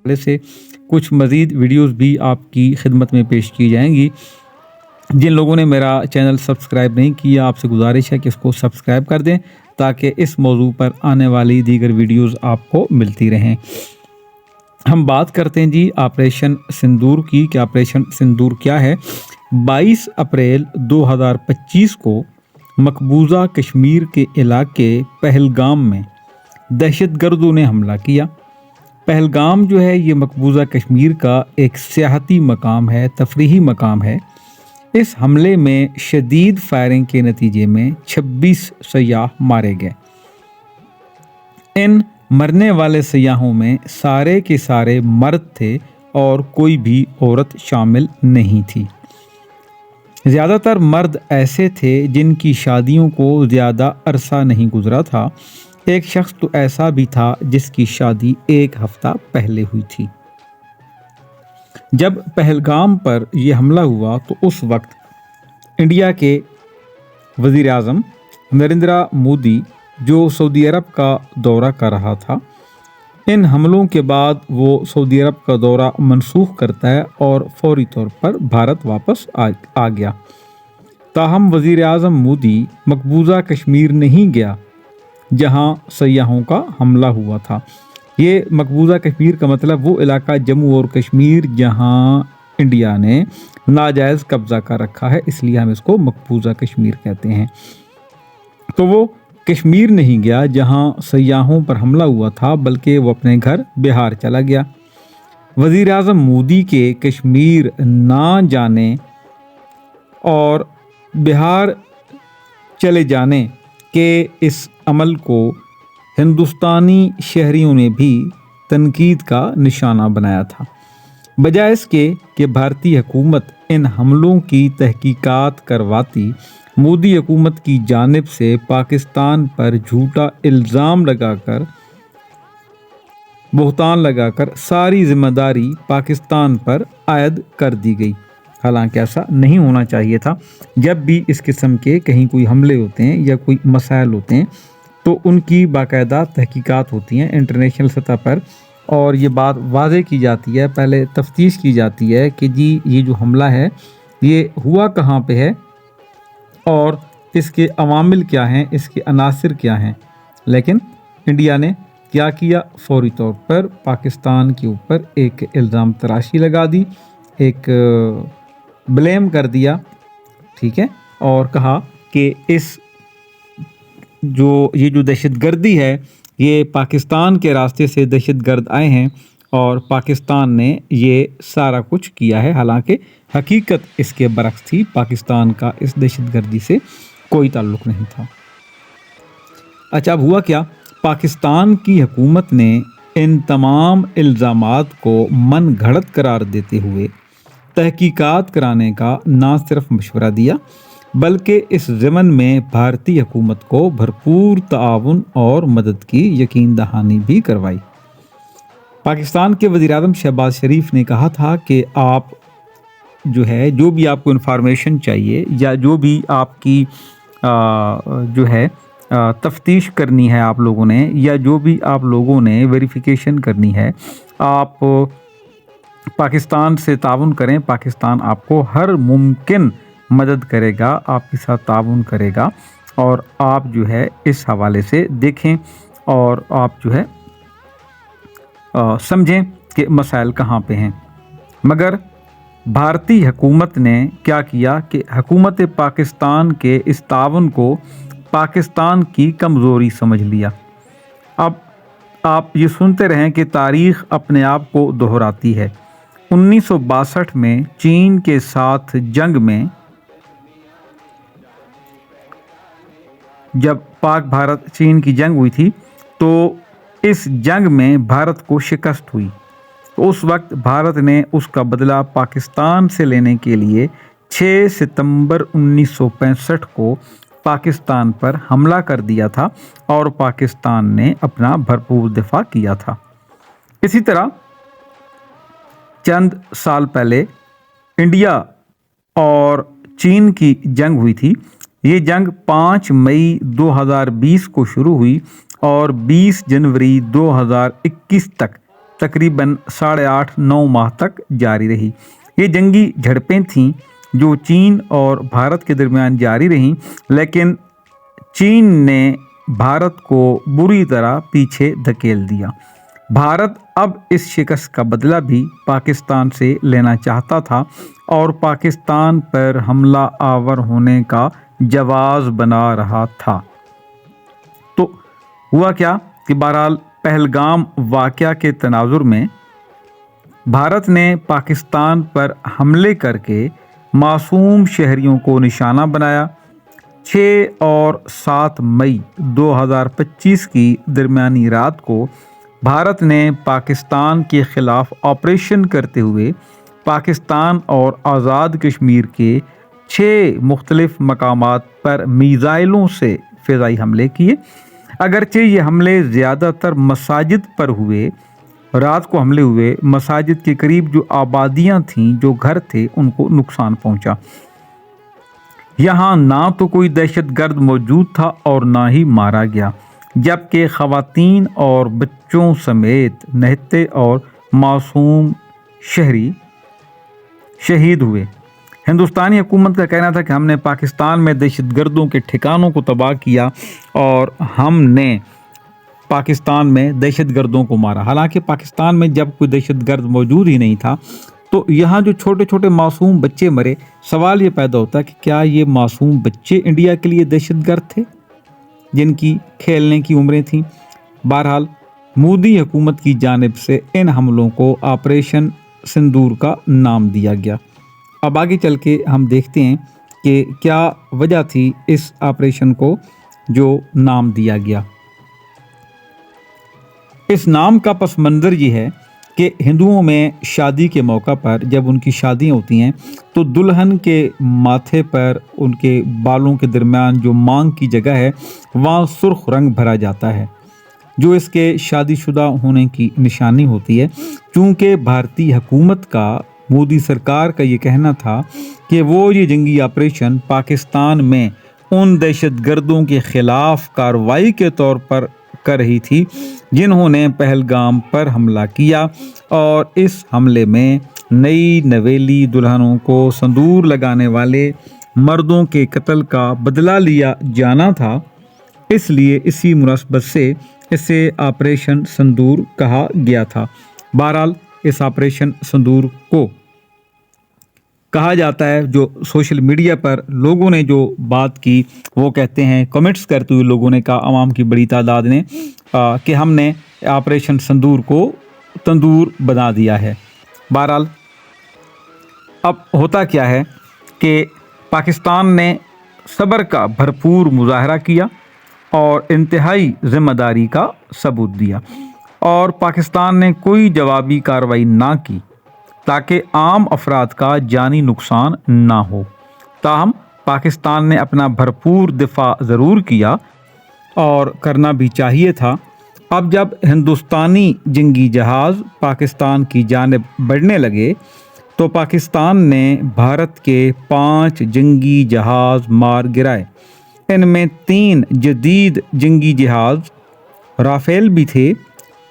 से कुछ मज़ीद वीडियोस भी आपकी खिदमत में पेश की जाएंगी। जिन लोगों ने मेरा चैनल सब्सक्राइब नहीं किया, आपसे गुजारिश है कि इसको सब्सक्राइब कर दें ताकि इस मौजू पर आने वाली दीगर वीडियोस आपको मिलती रहें। हम बात करते हैं जी ऑपरेशन सिंदूर की कि ऑपरेशन सिंदूर क्या है। 22 अप्रैल 2025 को मकबूजा कश्मीर के इलाके पहलगाम में दहशतगर्दों ने हमला किया। पहलगाम जो है ये मकबूजा कश्मीर का एक सियाहती मकाम है, तफरीही मकाम है। इस हमले में शदीद फायरिंग के नतीजे में 26 सयाह मारे गए। इन मरने वाले सयाहों में सारे के सारे मर्द थे और कोई भी औरत शामिल नहीं थी। ज़्यादातर मर्द ऐसे थे जिनकी शादियों को ज़्यादा अरसा नहीं गुजरा था। एक शख्स तो ऐसा भी था जिसकी शादी एक हफ्ता पहले हुई थी। जब पहलगाम पर यह हमला हुआ तो उस वक्त इंडिया के वज़ीर आज़म नरेंद्र मोदी जो सऊदी अरब का दौरा कर रहा था, इन हमलों के बाद वो सऊदी अरब का दौरा मनसूख करता है और फौरी तौर पर भारत वापस आ गया। ताहम वज़ीर आज़म मोदी मकबूजा कश्मीर नहीं गया जहां सयाहों का हमला हुआ था। ये मकबूजा कश्मीर का मतलब वो इलाका जम्मू और कश्मीर जहां इंडिया ने नाजायज़ कब्ज़ा कर रखा है, इसलिए हम इसको मकबूजा कश्मीर कहते हैं। तो वो कश्मीर नहीं गया जहां सयाहों पर हमला हुआ था, बल्कि वो अपने घर बिहार चला गया। वज़ीर आज़म मोदी के कश्मीर ना जाने और बिहार चले जाने के इस अमल को हिंदुस्तानी शहरियों ने भी तनकीद का निशाना बनाया था। बजाय इसके कि भारतीय हुकूमत इन हमलों की तहकीकात करवाती, मोदी हुकूमत की जानिब से पाकिस्तान पर झूठा इल्ज़ाम लगाकर, बहतान लगाकर सारी जिम्मेदारी पाकिस्तान पर आयद कर दी गई। हालांकि ऐसा नहीं होना चाहिए था। जब भी इस किस्म के कहीं कोई हमले होते हैं या कोई मसाइल होते हैं तो उनकी बाकायदा तहकीकात होती हैं इंटरनेशनल सतह पर, और ये बात वाज़े की जाती है, पहले तफ्तीश की जाती है कि जी ये जो हमला है ये हुआ कहाँ पे है और इसके अवामिल क्या हैं, इसके अनासिर क्या हैं। लेकिन इंडिया ने क्या किया, फौरी तौर पर पाकिस्तान के ऊपर एक इल्ज़ाम तराशी लगा दी, एक ब्लेम कर दिया, ठीक है, और कहा कि ये जो दहशतगर्दी है ये पाकिस्तान के रास्ते से दहशतगर्द आए हैं और पाकिस्तान ने ये सारा कुछ किया है। हालांकि हकीकत इसके बरक्स थी, पाकिस्तान का इस दहशतगर्दी से कोई ताल्लुक़ नहीं था। अच्छा, अब हुआ क्या, पाकिस्तान की हुकूमत ने इन तमाम इल्ज़ामात को मन घड़त करार देते हुए तहकीकात कराने का ना सिर्फ मशवरा दिया, बल्कि इस ज़मन में भारतीय हुकूमत को भरपूर ताउन और मदद की यकीन दहानी भी करवाई। पाकिस्तान के वज़ीर आज़म शहबाज शरीफ ने कहा था कि आप जो है, जो भी आपको इन्फॉर्मेशन चाहिए या जो भी आपकी जो है तफ्तीश करनी है आप लोगों ने, या जो भी आप लोगों ने वेरिफिकेशन करनी है, आप पाकिस्तान से ताउन करें। पाकिस्तान आपको हर मुमकिन मदद करेगा, आपके साथ ताउन करेगा, और आप जो है इस हवाले से देखें और आप जो है समझें कि मसाइल कहाँ पे हैं। मगर भारतीय हुकूमत ने क्या किया कि हुकूमत पाकिस्तान के इस ताउन को पाकिस्तान की कमज़ोरी समझ लिया। अब आप ये सुनते रहें कि तारीख़ अपने आप को दोहराती है। 1962 में चीन के साथ जंग में, जब पाक भारत चीन की जंग हुई थी, तो इस जंग में भारत को शिकस्त हुई। तो उस वक्त भारत ने उसका बदला पाकिस्तान से लेने के लिए 6 सितंबर 1965 को पाकिस्तान पर हमला कर दिया था और पाकिस्तान ने अपना भरपूर दिफा किया था। इसी तरह चंद साल पहले इंडिया और चीन की जंग हुई थी। ये जंग 5 मई 2020 को शुरू हुई اور 20 जनवरी 2021 तक तकरीबन 8.5-9 माह तक जारी रही। ये जंगी झड़पें थीं जो चीन और भारत के दरमियान जारी रहीं, लेकिन चीन ने भारत को बुरी तरह पीछे धकेल दिया। भारत अब इस शिकस्त का बदला भी पाकिस्तान से लेना चाहता था और पाकिस्तान पर हमला आवर होने का जवाब बना रहा था। तो हुआ क्या कि बहरहाल पहलगाम वाक़या के तनाजुर में भारत ने पाकिस्तान पर हमले करके मासूम शहरियों को निशाना बनाया। 6 और 7 मई 2025 की दरमियानी रात को भारत ने पाकिस्तान के ख़िलाफ़ ऑपरेशन करते हुए पाकिस्तान और आज़ाद कश्मीर के 6 मुख्तलिफ मकामात पर मीज़ाइलों से फ़िज़ाई हमले किए। अगरचे ये हमले ज़्यादातर मसाजिद पर हुए, रात को हमले हुए, मसाजिद के करीब जो आबादियाँ थीं, जो घर थे, उनको नुकसान पहुँचा। यहाँ ना तो कोई दहशतगर्द मौजूद था और ना ही मारा गया, जबकि ख़वातीन और बच्चों समेत निहत्ते और मासूम शहरी शहीद हुए। हिंदुस्तानी हुकूमत का कहना था कि हमने पाकिस्तान में दहशतगर्दों के ठिकानों को तबाह किया और हमने पाकिस्तान में दहशतगर्दों को मारा। हालांकि पाकिस्तान में जब कोई दहशतगर्द मौजूद ही नहीं था, तो यहाँ जो छोटे छोटे मासूम बच्चे मरे, सवाल ये पैदा होता है कि क्या ये मासूम बच्चे इंडिया के लिए दहशतगर्द थे जिनकी खेलने की उम्रें थीं? बहरहाल मोदी हुकूमत की जानिब से इन हमलों को ऑपरेशन सिंदूर का नाम दिया गया। अब आगे चल के हम देखते हैं कि क्या वजह थी इस ऑपरेशन को जो नाम दिया गया। इस नाम का पस मंज़र ये है कि हिंदुओं में शादी के मौका पर जब उनकी शादियाँ होती हैं तो दुल्हन के माथे पर, उनके बालों के दरमियान जो मांग की जगह है, वहाँ सुर्ख रंग भरा जाता है, जो इसके शादीशुदा होने की निशानी होती है। चूँकि भारतीय हुकूमत का, मोदी सरकार का ये कहना था कि वो ये जंगी ऑपरेशन पाकिस्तान में उन दहशतगर्दों के ख़िलाफ़ कार्रवाई के तौर पर कर रही थी जिन्होंने पहलगाम पर हमला किया, और इस हमले में नई नवेली दुल्हनों को संदूर लगाने वाले मर्दों के कत्ल का बदला लिया जाना था। इसलिए इसी मुनासबत से इसे ऑपरेशन संदूर कहा गया था। बहरहाल इस ऑपरेशन संदूर को कहा जाता है, जो सोशल मीडिया पर लोगों ने जो बात की वो कहते हैं, कमेंट्स करते हुए लोगों ने कहा, आवाम की बड़ी तादाद ने, कि हमने ऑपरेशन संदूर को तंदूर बना दिया है। बहरहाल अब होता क्या है कि पाकिस्तान ने सब्र का भरपूर मुजाहरा किया और इंतहाई ज़िम्मेदारी का सबूत दिया, और पाकिस्तान ने कोई जवाबी कार्रवाई ना की ताकि आम अफराद का जानी नुकसान ना हो। ताहम पाकिस्तान ने अपना भरपूर दिफा ज़रूर किया और करना भी चाहिए था। अब जब हिंदुस्तानी जंगी जहाज़ पाकिस्तान की जानिब बढ़ने लगे तो पाकिस्तान ने भारत के 5 जंगी जहाज़ मार गिराए। इनमें 3 जदीद जंगी जहाज़ राफेल भी थे,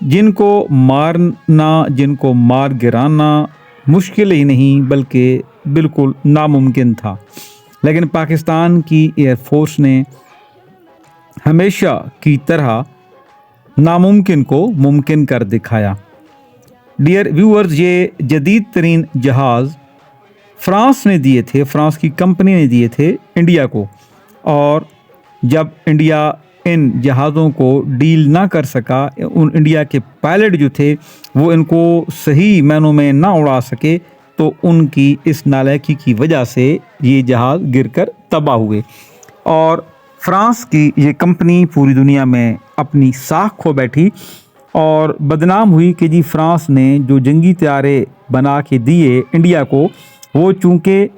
जिनको मार गिराना मुश्किल ही नहीं बल्कि बिल्कुल नामुमकिन था, लेकिन पाकिस्तान की एयरफोर्स ने हमेशा की तरह नामुमकिन को मुमकिन कर दिखाया। डियर व्यूअर्स, ये जदीद तरीन जहाज़ फ्रांस ने दिए थे, फ्रांस की कंपनी ने दिए थे इंडिया को, और जब इंडिया इन जहाज़ों को डील ना कर सका, उन इंडिया के पायलट जो थे वो इनको सही मायनों में ना उड़ा सके, तो उनकी इस नालायकी की वजह से ये जहाज़ गिरकर तबाह हुए, और फ्रांस की ये कंपनी पूरी दुनिया में अपनी साख खो बैठी और बदनाम हुई कि जी फ्रांस ने जो जंगी तैयारे बना के दिए इंडिया को, वो चूँकि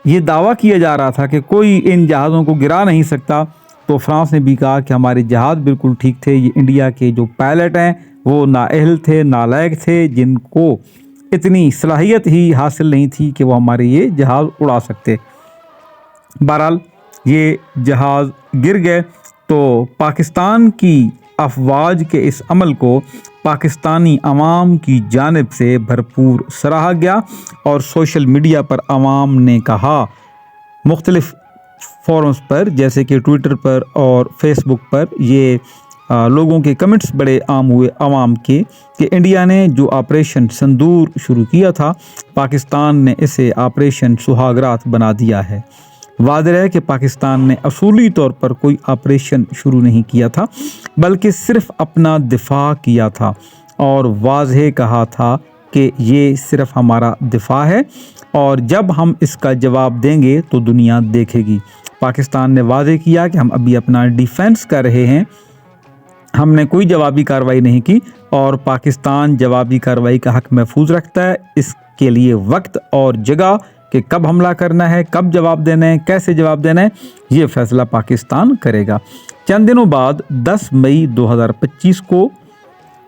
ये दावा किया जा रहा था कि कोई इन जहाज़ों को गिरा नहीं सकता, तो फ्रांस ने भी कहा कि हमारे जहाज़ बिल्कुल ठीक थे, ये इंडिया के जो पायलट हैं वो नाअहल थे, नालायक थे, जिनको इतनी सलाहियत ही हासिल नहीं थी कि वो हमारे ये जहाज़ उड़ा सकते। बहरहाल ये जहाज़ गिर गए تو پاکستان کی افواج کے اس عمل کو پاکستانی عوام کی جانب سے بھرپور سراہا گیا اور سوشل میڈیا پر عوام نے کہا، مختلف فورمز پر جیسے کہ ٹویٹر پر اور فیس بک پر یہ لوگوں کے کمنٹس بڑے عام ہوئے عوام کے کہ انڈیا نے جو آپریشن سندور شروع کیا تھا، پاکستان نے اسے آپریشن سہاگ رات بنا دیا ہے۔ واضح ہے کہ پاکستان نے اصولی طور پر کوئی آپریشن شروع نہیں کیا تھا، بلکہ صرف اپنا دفاع کیا تھا اور واضح کہا تھا کہ یہ صرف ہمارا دفاع ہے اور جب ہم اس کا جواب دیں گے تو دنیا دیکھے گی۔ پاکستان نے واضح کیا کہ ہم ابھی اپنا ڈیفینس کر رہے ہیں، ہم نے کوئی جوابی کارروائی نہیں کی اور پاکستان جوابی کارروائی کا حق محفوظ رکھتا ہے۔ اس کے لیے وقت اور جگہ کہ کب حملہ کرنا ہے، کب جواب دینا ہے، کیسے جواب دینا ہے، یہ فیصلہ پاکستان کرے گا۔ چند دنوں بعد 10 مئی 2025 کو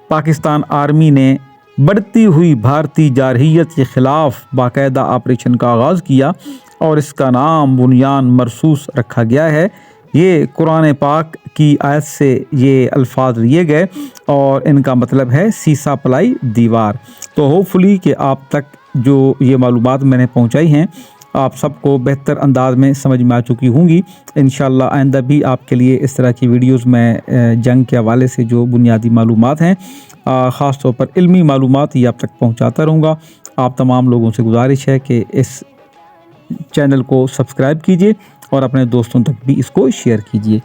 پاکستان آرمی نے بڑھتی ہوئی بھارتی جارحیت کے خلاف باقاعدہ آپریشن کا آغاز کیا اور اس کا نام بنیان مرصوص رکھا گیا ہے۔ یہ قرآن پاک کی آیت سے یہ الفاظ لیے گئے اور ان کا مطلب ہے سیسا پلائی دیوار۔ تو ہوپفلی کہ آپ تک جو یہ معلومات میں نے پہنچائی ہیں آپ سب کو بہتر انداز میں سمجھ میں آ چکی ہوں گی۔ انشاءاللہ آئندہ بھی آپ کے لیے اس طرح کی ویڈیوز میں جنگ کے حوالے سے جو بنیادی معلومات ہیں، خاص طور پر علمی معلومات، یہ آپ تک پہنچاتا رہوں گا۔ آپ تمام لوگوں سے گزارش ہے کہ اس چینل کو سبسکرائب کیجیے اور اپنے دوستوں تک بھی اس کو شیئر کیجیے۔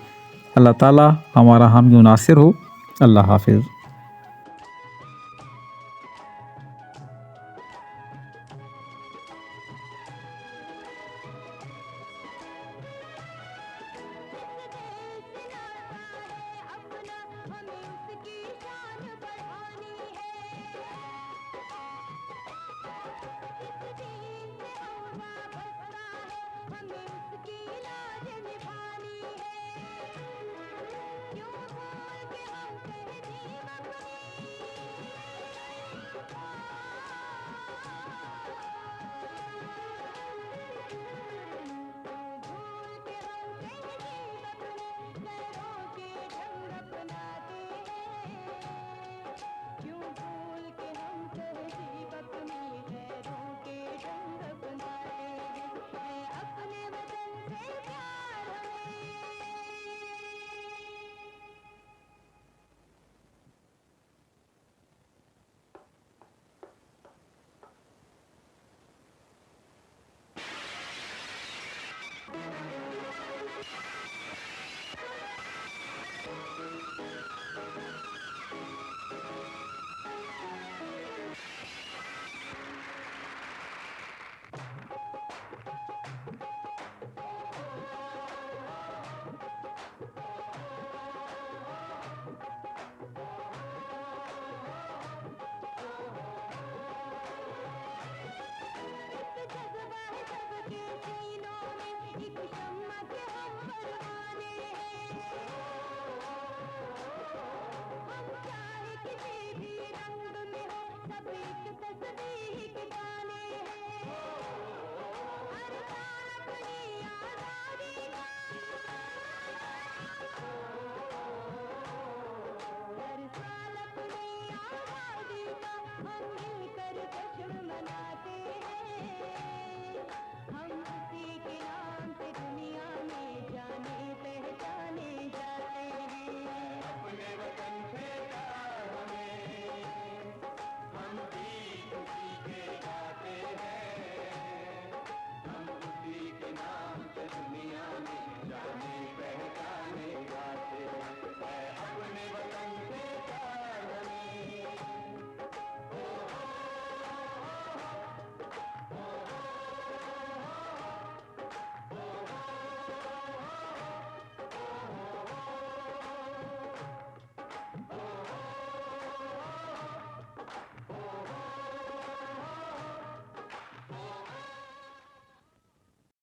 اللہ تعالیٰ ہمارا حامی و ناصر ہو۔ اللہ حافظ۔